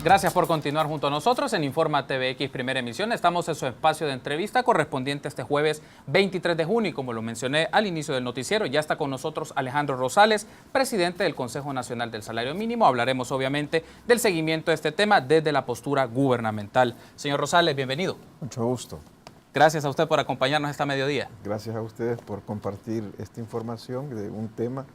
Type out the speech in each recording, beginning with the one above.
Gracias por continuar junto a nosotros en Informa TVX Primera Emisión. Estamos en su espacio de entrevista correspondiente este jueves 23 de junio y como lo mencioné al inicio del noticiero, ya está con nosotros Alejandro Rosales, presidente del Consejo Nacional del Salario Mínimo. Hablaremos obviamente del seguimiento de este tema desde la postura gubernamental. Señor Rosales, bienvenido. Mucho gusto. Gracias a usted por acompañarnos esta mediodía. Gracias a ustedes por compartir esta información de un tema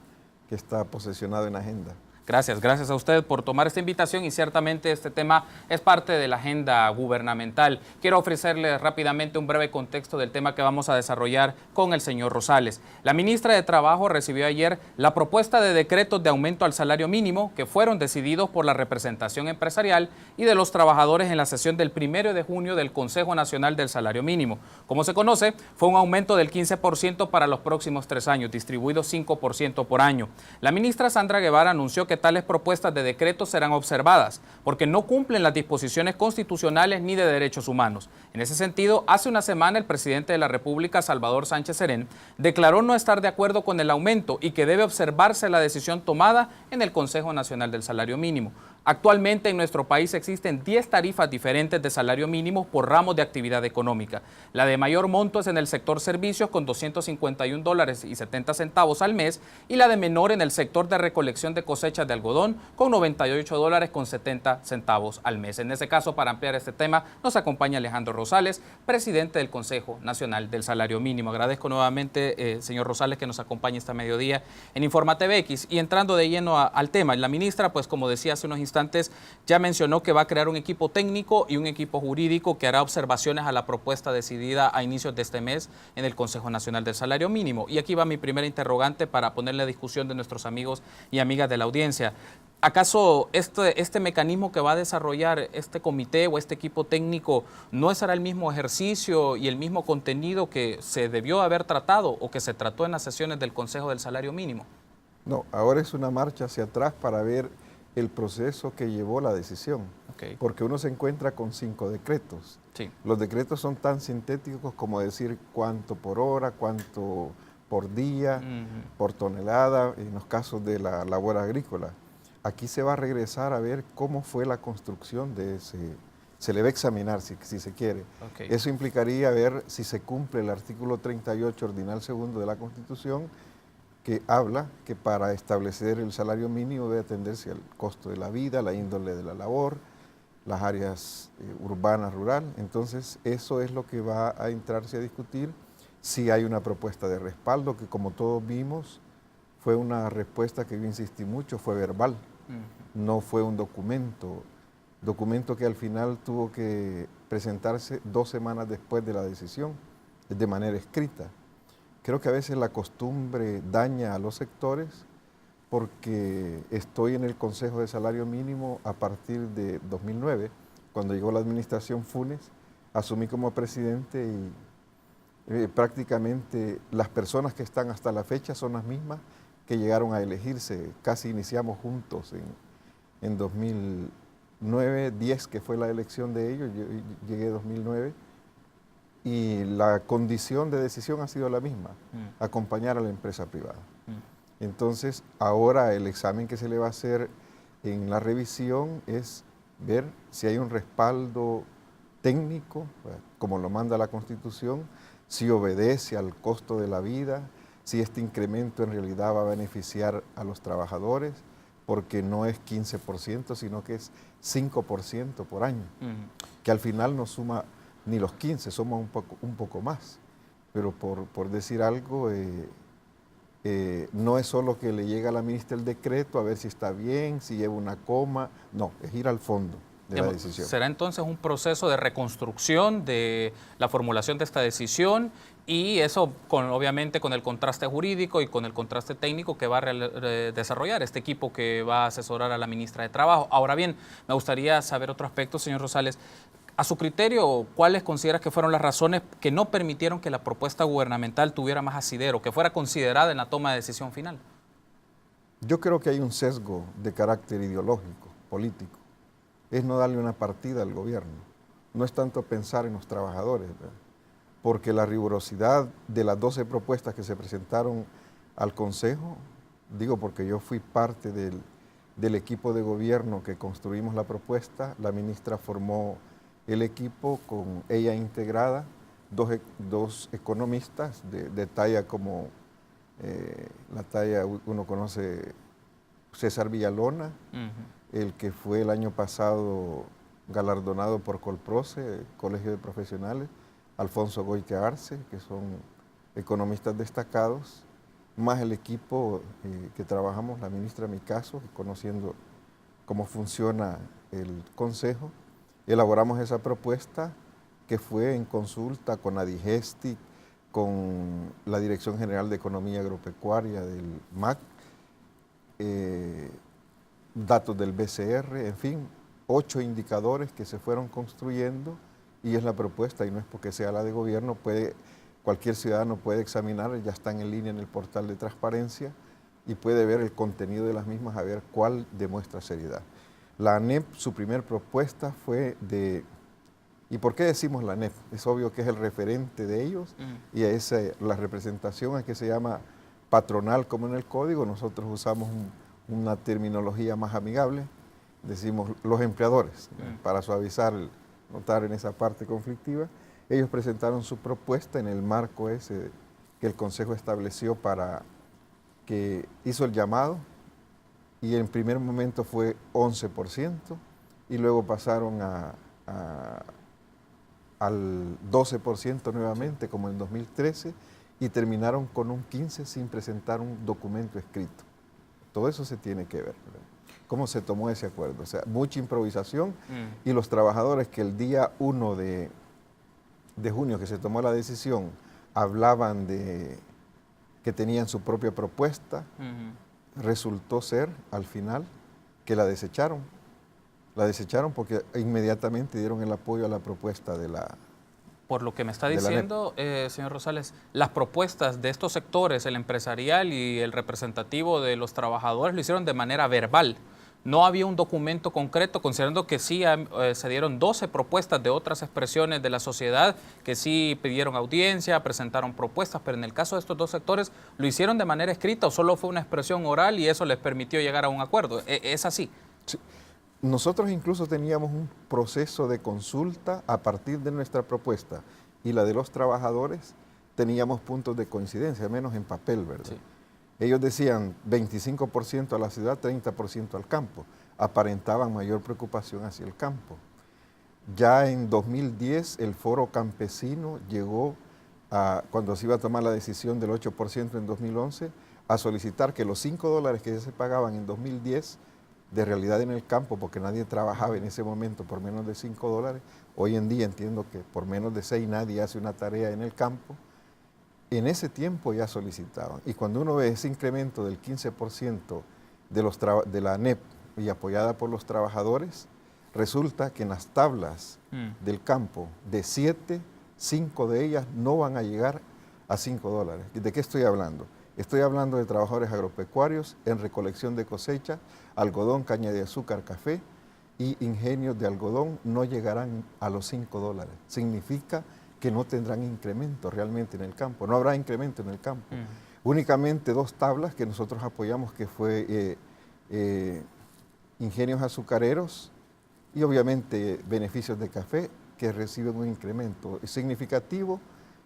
que está posesionado en la agenda. Gracias a usted por tomar esta invitación y ciertamente este tema es parte de la agenda gubernamental. Quiero ofrecerle rápidamente un breve contexto del tema que vamos a desarrollar con el señor Rosales. La ministra de Trabajo recibió ayer la propuesta de decretos de aumento al salario mínimo que fueron decididos por la representación empresarial y de los trabajadores en la sesión del 1 de junio del Consejo Nacional del Salario Mínimo. Como se conoce, fue un aumento del 15% para los próximos 3 años, distribuido 5% por año. La ministra Sandra Guevara anunció que tales propuestas de decreto serán observadas porque no cumplen las disposiciones constitucionales ni de derechos humanos. En ese sentido, hace una semana el presidente de la República, Salvador Sánchez Serén, declaró no estar de acuerdo con el aumento y que debe observarse la decisión tomada en el Consejo Nacional del Salario Mínimo. Actualmente en nuestro país existen 10 tarifas diferentes de salario mínimo por ramos de actividad económica. La de mayor monto es en el sector servicios con $251.70 al mes y la de menor en el sector de recolección de cosechas de algodón con $98.70 al mes. En ese caso, para ampliar este tema, nos acompaña Alejandro Rosales, presidente del Consejo Nacional del Salario Mínimo. Agradezco nuevamente, señor Rosales, que nos acompañe esta mediodía en Informa TVX. Y entrando de lleno al tema, la ministra, pues como decía hace unos instantes, ya mencionó que va a crear un equipo técnico y un equipo jurídico que hará observaciones a la propuesta decidida a inicios de este mes en el Consejo Nacional del Salario Mínimo. Y aquí va mi primera interrogante para ponerle a discusión de nuestros amigos y amigas de la audiencia. ¿Acaso este mecanismo que va a desarrollar este comité o este equipo técnico no será el mismo ejercicio y el mismo contenido que se debió haber tratado o que se trató en las sesiones del Consejo del Salario Mínimo? No, ahora es una marcha hacia atrás para ver el proceso que llevó la decisión, porque uno se encuentra con 5 decretos. Sí. Los decretos son tan sintéticos como decir cuánto por hora, cuánto por día, por tonelada, en los casos de la labor agrícola. Aquí se va a regresar a ver cómo fue la construcción de ese, se le va a examinar si se quiere. Eso implicaría ver si se cumple el artículo 38 ordinal segundo de la Constitución, que habla que para establecer el salario mínimo debe atenderse al costo de la vida, la índole de la labor, las áreas urbanas, rural. Entonces, eso es lo que va a entrarse a discutir. Si hay una propuesta de respaldo, que como todos vimos, fue una respuesta que yo insistí mucho, fue verbal, no fue un documento que al final tuvo que presentarse 2 semanas después de la decisión, de manera escrita. Creo que a veces la costumbre daña a los sectores porque estoy en el Consejo de Salario Mínimo a partir de 2009, cuando llegó la administración Funes, asumí como presidente y prácticamente las personas que están hasta la fecha son las mismas que llegaron a elegirse. Casi iniciamos juntos en 2009, 10 que fue la elección de ellos, yo llegué en 2009. Y la condición de decisión ha sido la misma, acompañar a la empresa privada. Entonces, ahora el examen que se le va a hacer en la revisión es ver si hay un respaldo técnico, como lo manda la Constitución, si obedece al costo de la vida, si este incremento en realidad va a beneficiar a los trabajadores, porque no es 15%, sino que es 5% por año, que al final no suma ni los 15, somos un poco más. Pero por decir algo, no es solo que le llega a la ministra el decreto a ver si está bien, si lleva una coma, no, es ir al fondo de la decisión. ¿Será entonces un proceso de reconstrucción de la formulación de esta decisión y eso obviamente con el contraste jurídico y con el contraste técnico que va a desarrollar este equipo que va a asesorar a la ministra de Trabajo? Ahora bien, me gustaría saber otro aspecto, señor Rosales. A su criterio, ¿cuáles considera que fueron las razones que no permitieron que la propuesta gubernamental tuviera más asidero, que fuera considerada en la toma de decisión final? Yo creo que hay un sesgo de carácter ideológico, político. Es no darle una partida al gobierno. No es tanto pensar en los trabajadores, ¿verdad? Porque la rigurosidad de las 12 propuestas que se presentaron al Consejo, digo porque yo fui parte del del equipo de gobierno que construimos la propuesta, la ministra formó el equipo con ella integrada, dos economistas de talla como la talla, uno conoce César Villalona, el que fue el año pasado galardonado por Colproce, Colegio de Profesionales, Alfonso Goitia Arce, que son economistas destacados, más el equipo que trabajamos, la ministra Micazo, conociendo cómo funciona el Consejo. Elaboramos esa propuesta que fue en consulta con Adigesti, con la Dirección General de Economía Agropecuaria del MAC, datos del BCR, en fin, 8 indicadores que se fueron construyendo y es la propuesta, y no es porque sea la de gobierno, cualquier ciudadano puede examinar, ya están en línea en el portal de transparencia y puede ver el contenido de las mismas, a ver cuál demuestra seriedad. La ANEP, su primer propuesta fue de... ¿Y por qué decimos la ANEP? Es obvio que es el referente de ellos y es la representación que se llama patronal como en el código. Nosotros usamos una terminología más amigable, decimos los empleadores, para suavizar, notar en esa parte conflictiva. Ellos presentaron su propuesta en el marco ese que el Consejo estableció para que hizo el llamado y en primer momento fue 11% y luego pasaron al 12% nuevamente, como en 2013, y terminaron con un 15% sin presentar un documento escrito. Todo eso se tiene que ver, ¿verdad? ¿Cómo se tomó ese acuerdo? O sea, mucha improvisación y los trabajadores que el día 1 de junio que se tomó la decisión hablaban de que tenían su propia propuesta, resultó ser al final que la desecharon. La desecharon porque inmediatamente dieron el apoyo a la propuesta de la... Por lo que me está diciendo, señor Rosales, las propuestas de estos sectores, el empresarial y el representativo de los trabajadores, lo hicieron de manera verbal. No había un documento concreto, considerando que sí se dieron 12 propuestas de otras expresiones de la sociedad que sí pidieron audiencia, presentaron propuestas, pero en el caso de estos dos sectores, ¿lo hicieron de manera escrita o solo fue una expresión oral y eso les permitió llegar a un acuerdo? ¿Es así? Sí. Nosotros incluso teníamos un proceso de consulta a partir de nuestra propuesta y la de los trabajadores teníamos puntos de coincidencia, menos en papel, ¿verdad? Sí. Ellos decían 25% a la ciudad, 30% al campo. Aparentaban mayor preocupación hacia el campo. Ya en 2010 el Foro Campesino llegó cuando se iba a tomar la decisión del 8% en 2011, a solicitar que los $5 que ya se pagaban en 2010 de realidad en el campo, porque nadie trabajaba en ese momento por menos de $5, hoy en día entiendo que por menos de 6 nadie hace una tarea en el campo, en ese tiempo ya solicitaban. Y cuando uno ve ese incremento del 15% de la ANEP y apoyada por los trabajadores, resulta que en las tablas del campo, de 7, 5 de ellas no van a llegar a $5. ¿De qué estoy hablando? Estoy hablando de trabajadores agropecuarios en recolección de cosecha, algodón, caña de azúcar, café y ingenios de algodón no llegarán a los $5. Significa que no tendrán incremento realmente en el campo, no habrá incremento en el campo. Únicamente 2 tablas que nosotros apoyamos, que fue ingenios azucareros y obviamente beneficios de café, que reciben un incremento significativo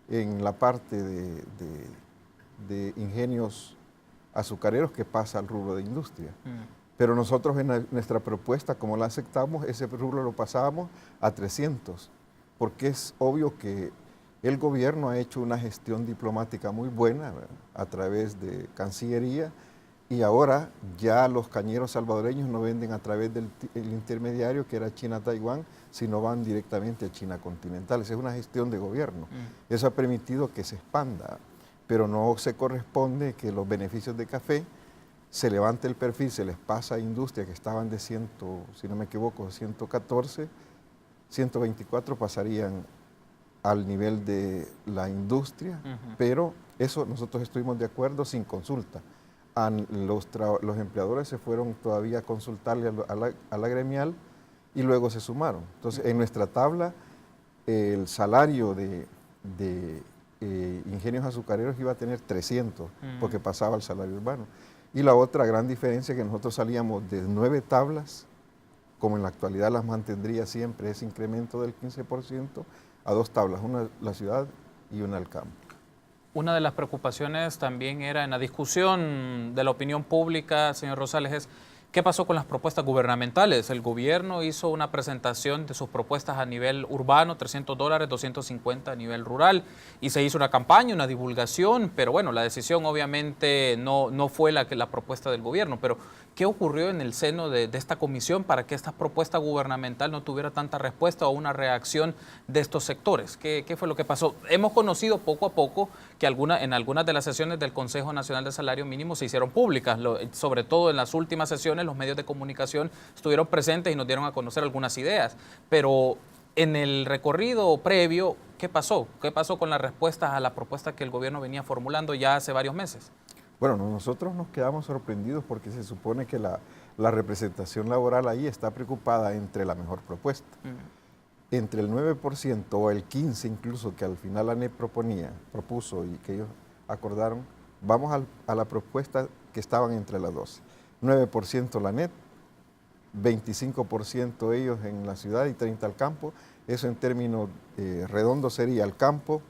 en la parte de ingenios azucareros que pasa al rubro de industria. Pero nosotros en nuestra propuesta, como la aceptamos, ese rubro lo pasábamos a 300, porque es obvio que el gobierno ha hecho una gestión diplomática muy buena, ¿verdad?, a través de Cancillería, y ahora ya los cañeros salvadoreños no venden a través del intermediario que era China-Taiwán, sino van directamente a China continental. Esa es una gestión de gobierno. Eso ha permitido que se expanda, pero no se corresponde que los beneficios de café se levante el perfil, se les pasa a industria que estaban de 100, si no me equivoco, 114, 124 pasarían al nivel de la industria, pero eso nosotros estuvimos de acuerdo sin consulta. Los empleadores se fueron todavía a consultarle a la gremial y luego se sumaron. Entonces, en nuestra tabla, el salario de ingenios azucareros iba a tener 300, porque pasaba al salario urbano. Y la otra gran diferencia es que nosotros salíamos de 9 tablas, como en la actualidad las mantendría siempre ese incremento del 15%, a 2 tablas, una en la ciudad y una al campo. Una de las preocupaciones también era en la discusión de la opinión pública, señor Rosales, es ¿qué pasó con las propuestas gubernamentales? El gobierno hizo una presentación de sus propuestas a nivel urbano, $300, 250 a nivel rural, y se hizo una campaña, una divulgación, pero bueno, la decisión obviamente no fue la propuesta del gobierno, pero ¿qué ocurrió en el seno de esta comisión para que esta propuesta gubernamental no tuviera tanta respuesta o una reacción de estos sectores? ¿Qué fue lo que pasó? Hemos conocido poco a poco que en algunas de las sesiones del Consejo Nacional de Salario Mínimo se hicieron públicas, sobre todo en las últimas sesiones los medios de comunicación estuvieron presentes y nos dieron a conocer algunas ideas, pero en el recorrido previo, ¿qué pasó? ¿Qué pasó con las respuestas a la propuesta que el gobierno venía formulando ya hace varios meses? Bueno, nosotros nos quedamos sorprendidos porque se supone que la representación laboral ahí está preocupada entre la mejor propuesta. Entre el 9% o el 15% incluso que al final la ANEP propuso y que ellos acordaron, vamos a la propuesta que estaban entre las dos. 9% la ANEP, 25% ellos en la ciudad y 30% al campo. Eso en términos redondos sería al campo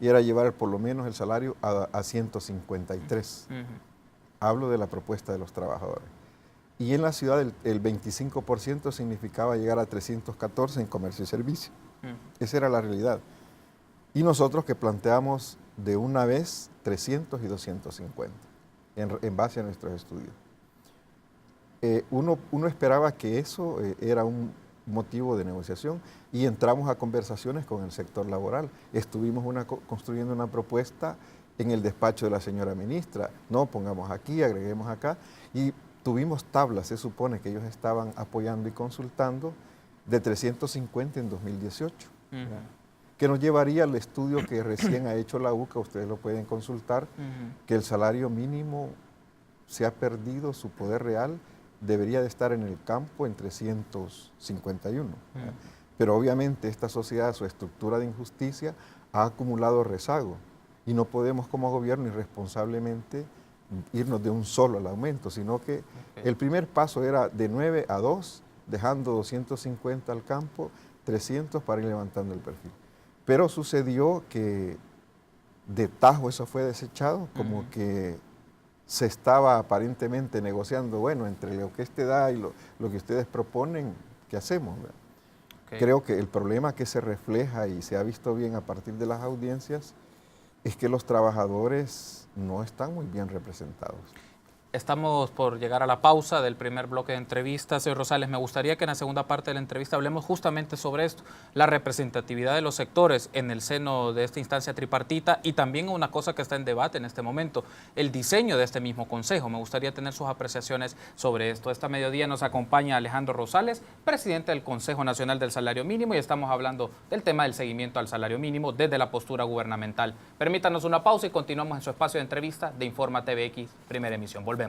y era llevar por lo menos el salario a 153. Hablo de la propuesta de los trabajadores. Y en la ciudad el 25% significaba llegar a 314 en comercio y servicio. Esa era la realidad. Y nosotros que planteamos de una vez 300 y 250 en base a nuestros estudios. Uno esperaba que eso era un motivo de negociación y entramos a conversaciones con el sector laboral. Estuvimos construyendo una propuesta en el despacho de la señora ministra. No, pongamos aquí, agreguemos acá. Y tuvimos tablas, se supone que ellos estaban apoyando y consultando, de 350 en 2018. Que nos llevaría al estudio que recién ha hecho la UCA, ustedes lo pueden consultar, que el salario mínimo se ha perdido su poder real, debería de estar en el campo en 351. Pero obviamente esta sociedad, su estructura de injusticia, ha acumulado rezago y no podemos como gobierno irresponsablemente irnos de un solo al aumento, sino que el primer paso era de 9 a 2, dejando 250 al campo, 300 para ir levantando el perfil. Pero sucedió que de tajo eso fue desechado, como que se estaba aparentemente negociando, bueno, entre lo que este da y lo que ustedes proponen, ¿qué hacemos? Creo que el problema que se refleja y se ha visto bien a partir de las audiencias es que los trabajadores no están muy bien representados. Estamos por llegar a la pausa del primer bloque de entrevistas. Señor Rosales, me gustaría que en la segunda parte de la entrevista hablemos justamente sobre esto, la representatividad de los sectores en el seno de esta instancia tripartita y también una cosa que está en debate en este momento, el diseño de este mismo consejo. Me gustaría tener sus apreciaciones sobre esto. Esta mediodía nos acompaña Alejandro Rosales, presidente del Consejo Nacional del Salario Mínimo, y estamos hablando del tema del seguimiento al salario mínimo desde la postura gubernamental. Permítanos una pausa y continuamos en su espacio de entrevista de Informa TVX, primera emisión. Volvemos.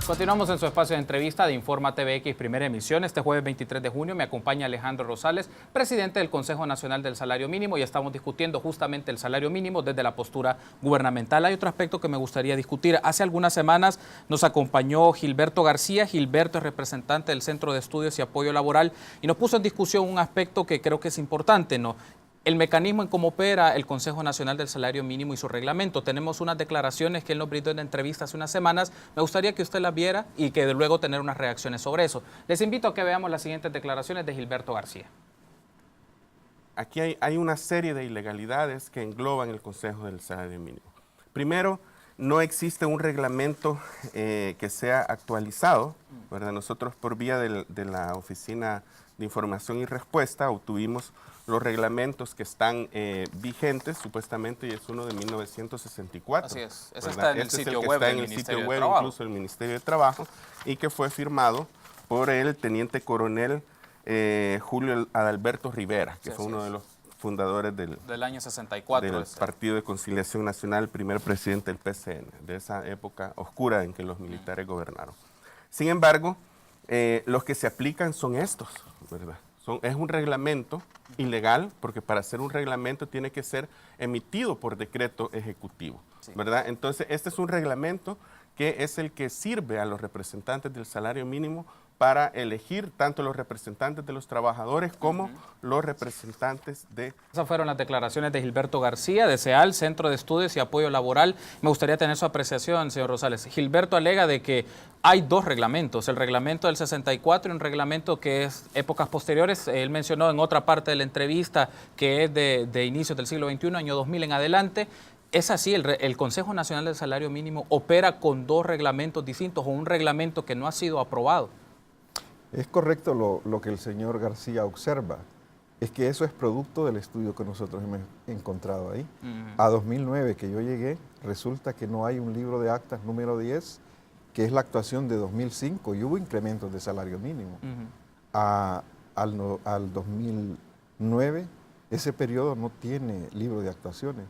Continuamos en su espacio de entrevista de Informa TVX, primera emisión. Este jueves 23 de junio me acompaña Alejandro Rosales, presidente del Consejo Nacional del Salario Mínimo, y estamos discutiendo justamente el salario mínimo desde la postura gubernamental. Hay otro aspecto que me gustaría discutir. Hace algunas semanas nos acompañó Gilberto García. Gilberto es representante del Centro de Estudios y Apoyo Laboral y nos puso en discusión un aspecto que creo que es importante, ¿no? El mecanismo en cómo opera el Consejo Nacional del Salario Mínimo y su reglamento. Tenemos unas declaraciones que él nos brindó en la entrevista hace unas semanas. Me gustaría que usted las viera y que luego tener unas reacciones sobre eso. Les invito a que veamos las siguientes declaraciones de Gilberto García. Aquí hay una serie de ilegalidades que engloban el Consejo del Salario Mínimo. Primero, no existe un reglamento que sea actualizado, ¿verdad? Nosotros por vía de la Oficina de Información y Respuesta obtuvimos los reglamentos que están vigentes, supuestamente, y es uno de 1964. Así es, ese está en el sitio web del Ministerio de Trabajo. Incluso el Ministerio de Trabajo, y que fue firmado por el teniente coronel Julio Adalberto Rivera, que fue uno de los fundadores del año 64. Del Partido de Conciliación Nacional, primer presidente del PCN, de esa época oscura en que los militares gobernaron. Sin embargo, los que se aplican son estos, ¿verdad? Es un reglamento ilegal, porque para hacer un reglamento tiene que ser emitido por decreto ejecutivo, ¿verdad? Entonces, este es un reglamento que es el que sirve a los representantes del salario mínimo para elegir tanto los representantes de los trabajadores como los representantes de... Esas fueron las declaraciones de Gilberto García, de CEAL, Centro de Estudios y Apoyo Laboral. Me gustaría tener su apreciación, señor Rosales. Gilberto alega de que hay dos reglamentos, el reglamento del 64 y un reglamento que es épocas posteriores. Él mencionó en otra parte de la entrevista que es de inicios del siglo XXI, año 2000 en adelante. ¿Es así? ¿El Consejo Nacional del Salario Mínimo opera con dos reglamentos distintos o un reglamento que no ha sido aprobado? Es correcto lo que el señor García observa, es que eso es producto del estudio que nosotros hemos encontrado ahí. A 2009 que yo llegué, resulta que no hay un libro de actas número 10, que es la actuación de 2005, y hubo incrementos de salario mínimo. Al 2009, ese periodo no tiene libro de actuaciones.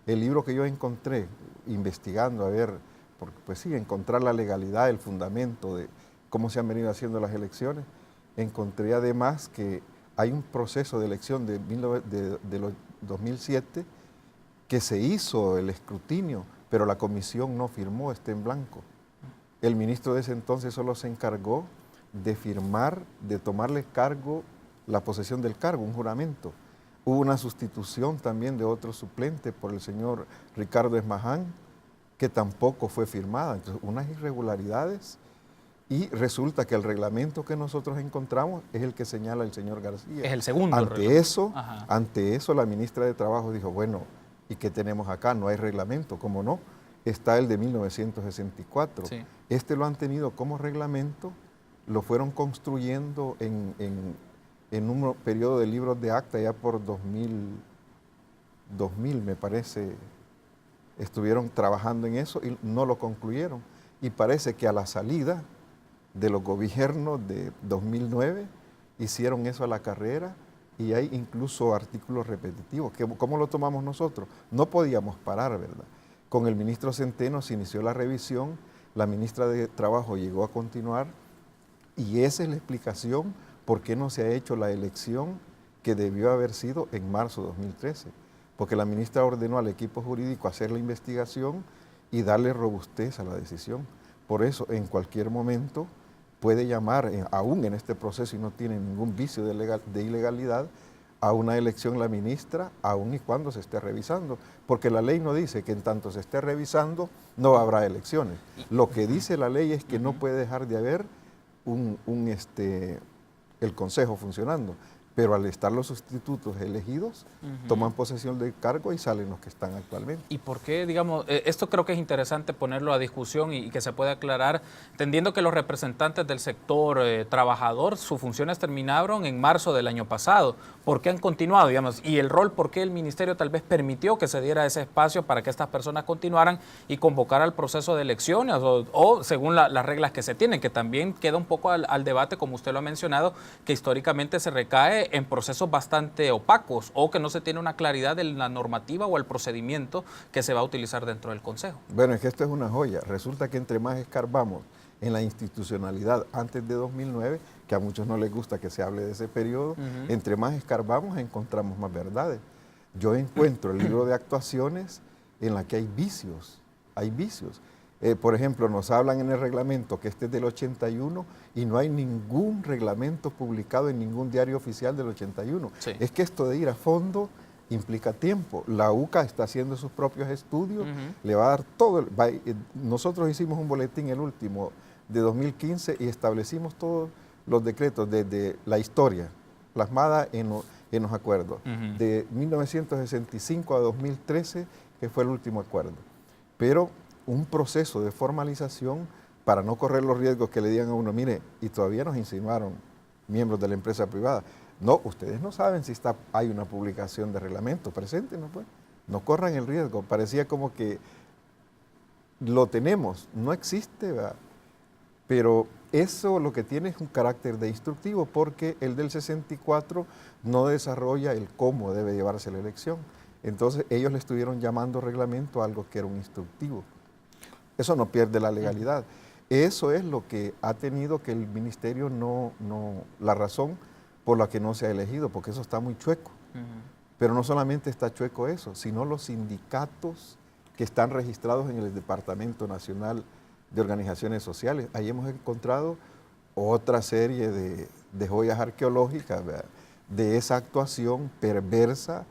El libro que yo encontré investigando, a ver, porque pues sí, encontrar la legalidad, el fundamento de cómo se han venido haciendo las elecciones, encontré además que hay un proceso de elección de 2007 que se hizo el escrutinio, pero la comisión no firmó, está en blanco. El ministro de ese entonces solo se encargó de firmar, de tomarle cargo, la posesión del cargo, un juramento. Hubo una sustitución también de otro suplente por el señor Ricardo Esmaján, que tampoco fue firmada. Entonces, unas irregularidades, y resulta que el reglamento que nosotros encontramos es el que señala el señor García. Es el segundo reglamento. Ante eso, la ministra de Trabajo dijo, bueno, ¿y qué tenemos acá? No hay reglamento. ¿Cómo no? Está el de 1964. Sí. Este lo han tenido como reglamento, lo fueron construyendo en un periodo de libros de acta ya por 2000 me parece, estuvieron trabajando en eso y no lo concluyeron. Y parece que a la salida de los gobiernos de 2009 hicieron eso a la carrera, y hay incluso artículos repetitivos. ¿Cómo lo tomamos nosotros? No podíamos parar, ¿verdad? Con el ministro Centeno se inició la revisión, la ministra de Trabajo llegó a continuar, y esa es la explicación por qué no se ha hecho la elección que debió haber sido en marzo de 2013. Porque la ministra ordenó al equipo jurídico hacer la investigación y darle robustez a la decisión. Por eso, en cualquier momento puede llamar, aún en este proceso, y no tiene ningún vicio de ilegalidad, a una elección la ministra, aún y cuando se esté revisando. Porque la ley no dice que en tanto se esté revisando no habrá elecciones. Lo que dice la ley es que no puede dejar de haber el Consejo funcionando. Pero al estar los sustitutos elegidos, toman posesión del cargo y salen los que están actualmente. ¿Y por qué, digamos, esto creo que es interesante ponerlo a discusión y que se pueda aclarar, entendiendo que los representantes del sector trabajador, sus funciones terminaron en marzo del año pasado? ¿Por qué han continuado, digamos? Y el rol, ¿por qué el ministerio tal vez permitió que se diera ese espacio para que estas personas continuaran y convocara el proceso de elecciones o según las reglas que se tienen? Que también queda un poco al debate, como usted lo ha mencionado, que históricamente se recae en procesos bastante opacos o que no se tiene una claridad de la normativa o el procedimiento que se va a utilizar dentro del Consejo. Bueno, es que esto es una joya. Resulta que entre más escarbamos en la institucionalidad antes de 2009, que a muchos no les gusta que se hable de ese periodo, entre más escarbamos encontramos más verdades. Yo encuentro el libro de actuaciones en la que hay vicios, por ejemplo, nos hablan en el reglamento que este es del 81 y no hay ningún reglamento publicado en ningún diario oficial del 81. Sí. Es que esto de ir a fondo implica tiempo. La UCA está haciendo sus propios estudios, le va a dar todo. Nosotros hicimos un boletín, el último, de 2015, y establecimos todos los decretos desde la historia, plasmada en los acuerdos, de 1965 a 2013, que fue el último acuerdo. Pero un proceso de formalización para no correr los riesgos que le digan a uno, mire, y todavía nos insinuaron miembros de la empresa privada, no, ustedes no saben si hay una publicación de reglamento, preséntenos pues, no corran el riesgo. Parecía como que lo tenemos, no existe, ¿verdad? Pero eso lo que tiene es un carácter de instructivo, porque el del 64 no desarrolla el cómo debe llevarse la elección. Entonces ellos le estuvieron llamando reglamento a algo que era un instructivo. Eso no pierde la legalidad. Eso es lo que ha tenido que el ministerio la razón por la que no se ha elegido, porque eso está muy chueco. Pero no solamente está chueco eso, sino los sindicatos que están registrados en el Departamento Nacional de Organizaciones Sociales. Ahí hemos encontrado otra serie de joyas arqueológicas, ¿verdad?, de esa actuación perversa,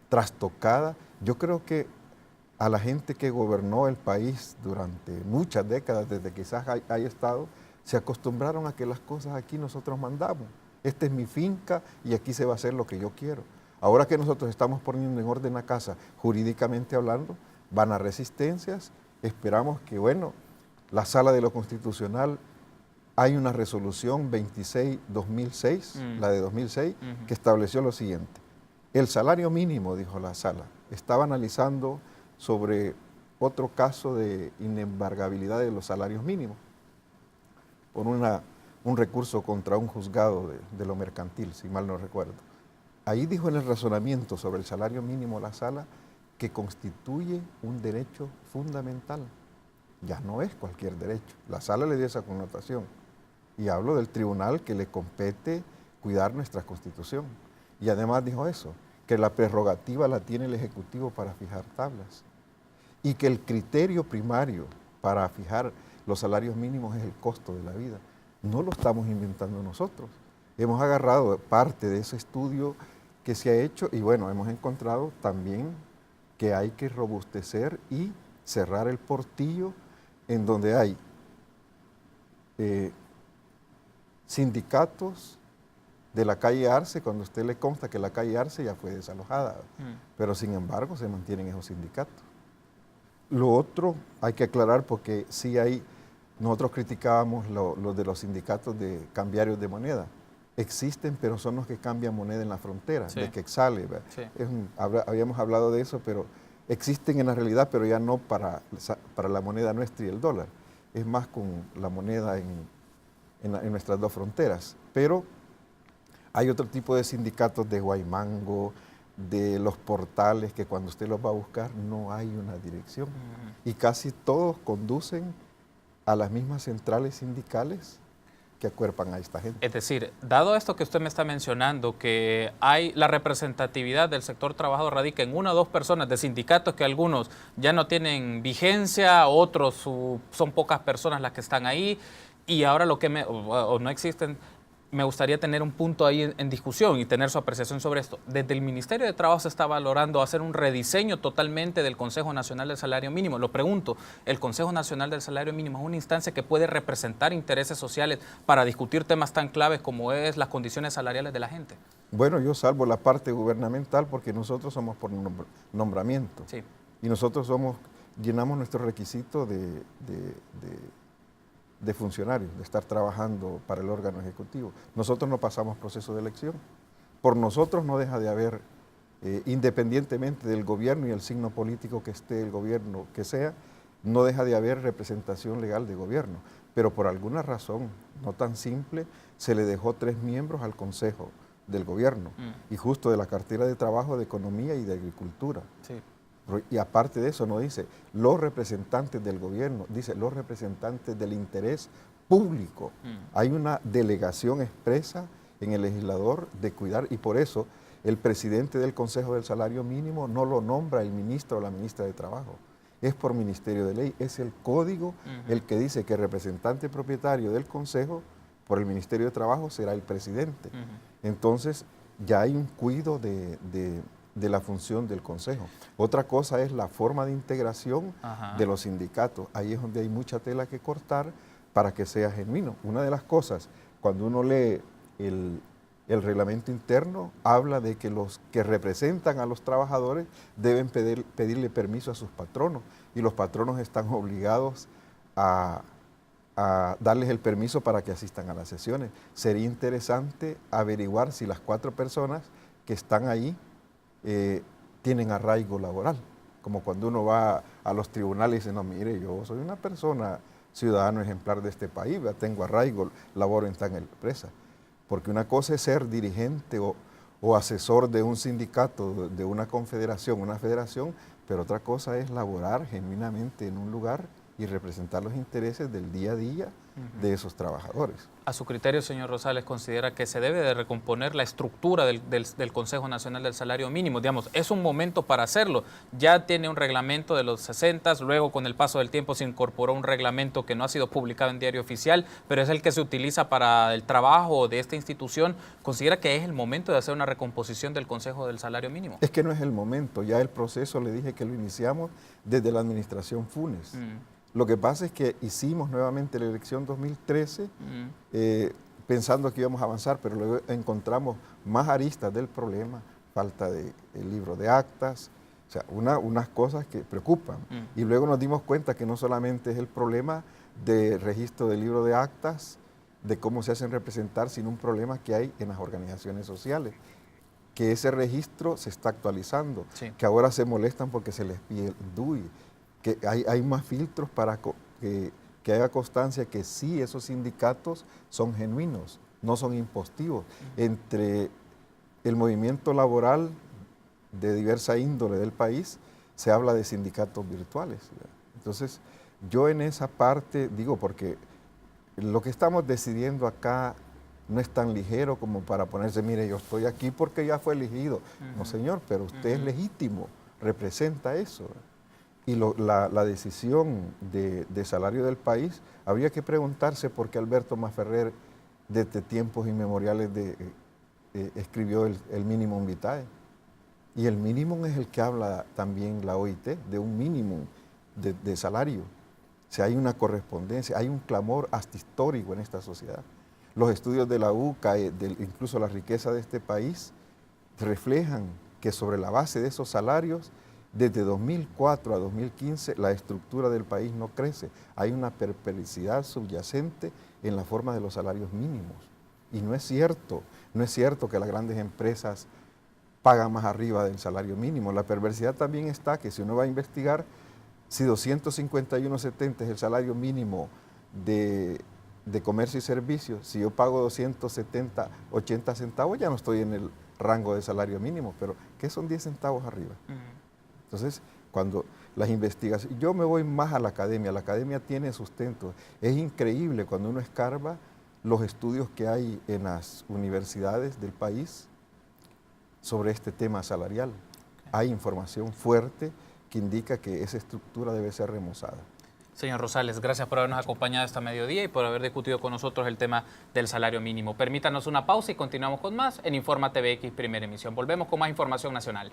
trastocada. Yo creo que a la gente que gobernó el país durante muchas décadas, desde que quizás haya estado, se acostumbraron a que las cosas aquí nosotros mandamos. Esta es mi finca y aquí se va a hacer lo que yo quiero. Ahora que nosotros estamos poniendo en orden la casa, jurídicamente hablando, van a resistencias. Esperamos que, bueno, la Sala de lo Constitucional, hay una resolución 26-2006, la de 2006, que estableció lo siguiente. El salario mínimo, dijo la Sala, estaba analizando sobre otro caso de inembargabilidad de los salarios mínimos por un recurso contra un juzgado de lo mercantil, si mal no recuerdo. Ahí dijo en el razonamiento sobre el salario mínimo la Sala que constituye un derecho fundamental. Ya no es cualquier derecho. La Sala le dio esa connotación. Y hablo del tribunal que le compete cuidar nuestra Constitución. Y además dijo eso, que la prerrogativa la tiene el Ejecutivo para fijar tablas. Y que el criterio primario para fijar los salarios mínimos es el costo de la vida. No lo estamos inventando nosotros. Hemos agarrado parte de ese estudio que se ha hecho y bueno, hemos encontrado también que hay que robustecer y cerrar el portillo en donde hay sindicatos de la calle Arce, cuando a usted le consta que la calle Arce ya fue desalojada, pero sin embargo se mantienen esos sindicatos. Lo otro hay que aclarar porque sí hay, nosotros criticábamos lo de los sindicatos de cambiarios de moneda. Existen, pero son los que cambian moneda en la frontera, de Quetzales. Sí. Habíamos hablado de eso, pero existen en la realidad, pero ya no para la moneda nuestra y el dólar. Es más con la moneda en nuestras dos fronteras. Pero hay otro tipo de sindicatos de Guaymango, de los portales, que cuando usted los va a buscar no hay una dirección. Y casi todos conducen a las mismas centrales sindicales que acuerpan a esta gente. Es decir, dado esto que usted me está mencionando, que hay la representatividad del sector trabajador radica en una o dos personas de sindicatos que algunos ya no tienen vigencia, otros son pocas personas las que están ahí, y ahora lo que o no existen. Me gustaría tener un punto ahí en discusión y tener su apreciación sobre esto. Desde el Ministerio de Trabajo se está valorando hacer un rediseño totalmente del Consejo Nacional del Salario Mínimo. Lo pregunto, ¿el Consejo Nacional del Salario Mínimo es una instancia que puede representar intereses sociales para discutir temas tan claves como es las condiciones salariales de la gente? Bueno, yo salvo la parte gubernamental porque nosotros somos por nombramiento. Sí. Y nosotros llenamos nuestro requisito de funcionarios, de estar trabajando para el órgano ejecutivo. Nosotros no pasamos proceso de elección. Por nosotros no deja de haber, independientemente del gobierno y el signo político que esté el gobierno que sea, no deja de haber representación legal de gobierno. Pero por alguna razón, no tan simple, se le dejó 3 miembros al Consejo del Gobierno, y justo de la cartera de Trabajo, de Economía y de Agricultura. Sí. Y aparte de eso no dice los representantes del gobierno, dice los representantes del interés público. Hay una delegación expresa en el legislador de cuidar, y por eso el presidente del Consejo del Salario Mínimo no lo nombra el ministro o la ministra de Trabajo. Es por Ministerio de Ley, es el código el que dice que el representante propietario del Consejo por el Ministerio de Trabajo será el presidente. Entonces ya hay un cuidado de la función del Consejo. Otra cosa es la forma de integración de los sindicatos. Ahí es donde hay mucha tela que cortar para que sea genuino. Una de las cosas, cuando uno lee el reglamento interno, habla de que los que representan a los trabajadores deben pedirle permiso a sus patronos, y los patronos están obligados a darles el permiso para que asistan a las sesiones. Sería interesante averiguar si las 4 personas que están ahí tienen arraigo laboral, como cuando uno va a los tribunales y dice, no, mire, yo soy una persona, ciudadano ejemplar de este país, tengo arraigo, laboro en tal empresa. Porque una cosa es ser dirigente o asesor de un sindicato, de una confederación, una federación, pero otra cosa es laborar genuinamente en un lugar y representar los intereses del día a día de esos trabajadores. A su criterio, señor Rosales, ¿considera que se debe de recomponer la estructura del Consejo Nacional del Salario Mínimo? Digamos, es un momento para hacerlo. Ya tiene un reglamento de los 60, luego con el paso del tiempo se incorporó un reglamento que no ha sido publicado en Diario Oficial, pero es el que se utiliza para el trabajo de esta institución. ¿Considera que es el momento de hacer una recomposición del Consejo del Salario Mínimo? Es que no es el momento, ya el proceso le dije que lo iniciamos desde la administración Funes. Lo que pasa es que hicimos nuevamente la elección 2013 pensando que íbamos a avanzar, pero luego encontramos más aristas del problema, falta de libro de actas, o sea, unas cosas que preocupan. Y luego nos dimos cuenta que no solamente es el problema de registro del libro de actas, de cómo se hacen representar, sino un problema que hay en las organizaciones sociales, que ese registro se está actualizando, que ahora se molestan porque se les pide el DUI, que hay más filtros para que haya constancia que sí, esos sindicatos son genuinos, no son impostivos. Entre el movimiento laboral de diversa índole del país se habla de sindicatos virtuales. Entonces, yo en esa parte digo, porque lo que estamos decidiendo acá no es tan ligero como para ponerse, mire, yo estoy aquí porque ya fue elegido. No, señor, pero usted es legítimo, representa eso. Y la decisión de salario del país, habría que preguntarse por qué Alberto Masferrer, desde tiempos inmemoriales, escribió el mínimo vitae. Y el mínimo es el que habla también la OIT, de un mínimo de salario. O sea, hay una correspondencia, hay un clamor hasta histórico en esta sociedad. Los estudios de la UCA, incluso la riqueza de este país, reflejan que sobre la base de esos salarios, desde 2004 a 2015, la estructura del país no crece. Hay una perversidad subyacente en la forma de los salarios mínimos. Y no es cierto que las grandes empresas pagan más arriba del salario mínimo. La perversidad también está que si uno va a investigar, si 251.70 es el salario mínimo de comercio y servicios, si yo pago 270.80 centavos, ya no estoy en el rango de salario mínimo, pero ¿qué son 10 centavos arriba? Entonces, cuando las investigaciones, yo me voy más a la academia tiene sustento. Es increíble cuando uno escarba los estudios que hay en las universidades del país sobre este tema salarial. Hay información fuerte que indica que esa estructura debe ser remozada. Señor Rosales, gracias por habernos acompañado esta mediodía y por haber discutido con nosotros el tema del salario mínimo. Permítanos una pausa y continuamos con más en Informa TVX Primera Emisión. Volvemos con más información nacional.